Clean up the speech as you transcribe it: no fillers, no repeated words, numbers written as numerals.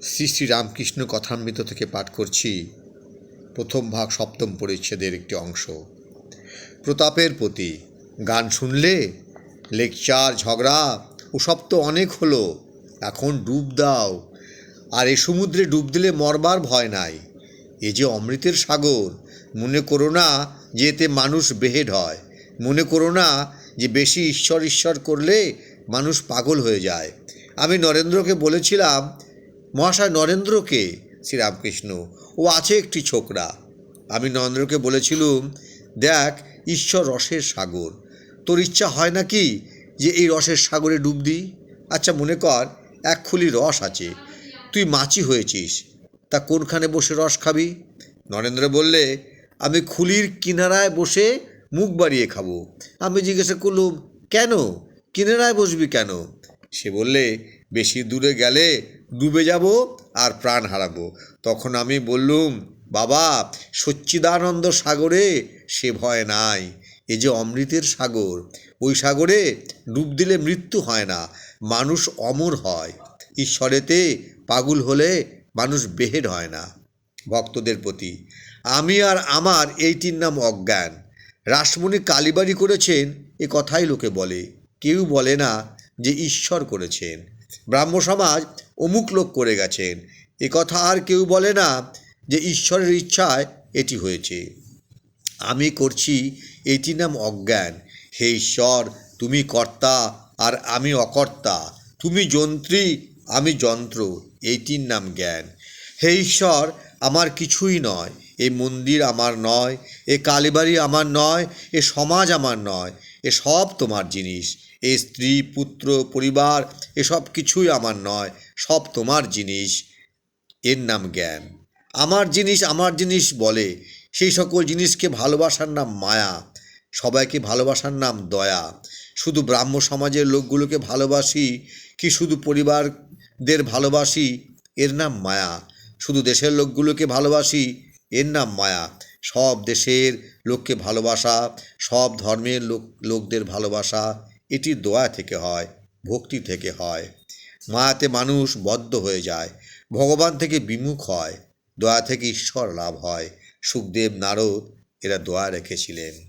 শ্রী শ্রী রামকৃষ্ণ কথামৃত থেকে পাঠ করছি প্রথম ভাগ সপ্তম পরিচ্ছেদের একটি অংশ। প্রতাপের প্রতি গান শুনলে, লেকচার ঝগড়া ওসব তো অনেক হলো, এখন ডুব দাও। আর এ সমুদ্রে ডুব দিলে মরবার ভয় নাই। এ যে অমৃতের সাগর, মনে করো না যে এতে মানুষ বেহেড হয়। মনে করো না যে বেশি ঈশ্বর ঈশ্বর করলে মানুষ পাগল হয়ে যায়। আমি নরেন্দ্রকে বলেছিলাম, মহাশয় নরেন্দ্রকে, শ্রীরামকৃষ্ণ, ও আছে একটি ছোকরা। আমি নরেন্দ্রকে বলেছিলুম, দেখ, ঈশ্বর রসের সাগর, তোর ইচ্ছা হয় না কি যে এই রসের সাগরে ডুব দিই? আচ্ছা মনে কর এক খুলি রস আছে, তুই মাছি হয়েছিস, তা কোনখানে বসে রস খাবি? নরেন্দ্র বললে, আমি খুলির কিনারায় বসে মুখ বাড়িয়ে খাবো। আমি জিজ্ঞাসা করলুম, কেন, কিনারায় বসবি কেন? সে বললে, বেশি দূরে গেলে ডুবে যাব আর প্রাণ হারাবো। তখন আমি বললুম, বাবা, সচ্চিদানন্দ সাগরে সে ভয় নাই। এ যে অমৃতের সাগর, ওই সাগরে ডুব দিলে মৃত্যু হয় না, মানুষ অমর হয়। ঈশ্বরেতে পাগল হলে মানুষ বেহেড হয় না। ভক্তদের প্রতি আমি আর আমার এইটির নাম অজ্ঞান। রাসমণি কালীবাড়ি করেছেন এ কথাই লোকে বলে, কেউ বলে না যে ঈশ্বর করেছেন। ব্রাহ্ম সমাজ অমুক লোক করে গেছেন, এ কথা আর কেউ বলে না যে ঈশ্বরের ইচ্ছায় এটি হয়েছে। আমি করছি এটির নাম অজ্ঞান। হে ঈশ্বর, তুমি কর্তা আর আমি অকর্তা, তুমি যন্ত্রী আমি যন্ত্র, এইটির নাম জ্ঞান। হে ঈশ্বর, আমার কিছুই নয়, এই মন্দির আমার নয়, এ কালীবাড়ি আমার নয়, এ সমাজ আমার নয়, এ সব তোমার জিনিস। এ স্ত্রী পুত্র পরিবার এসব কিছুই আমার নয়, সব তোমার জিনিস। এর নাম জ্ঞান। আমার জিনিস বলে সেই সকল জিনিসকে ভালোবাসার নাম মায়া, সবাইকে ভালোবাসার নাম দয়া। শুধু ব্রাহ্ম সমাজের লোকগুলোকে ভালোবাসি কি শুধু পরিবারদের ভালোবাসি, এর নাম মায়া। শুধু দেশের লোকগুলোকে ভালোবাসি, এর নাম মায়া। সব দেশের লোককে ভালোবাসা, সব ধর্মের লোকদের ভালোবাসা, এটি দয়া থেকে হয়, ভক্তি থেকে হয়। মায়াতে মানুষ বদ্ধ হয়ে যায়, ভগবান থেকে বিমুখ হয়। দয়া থেকে ঈশ্বর লাভ হয়। সুখদেব, নারদ এরা দয়া রেখেছিলেন।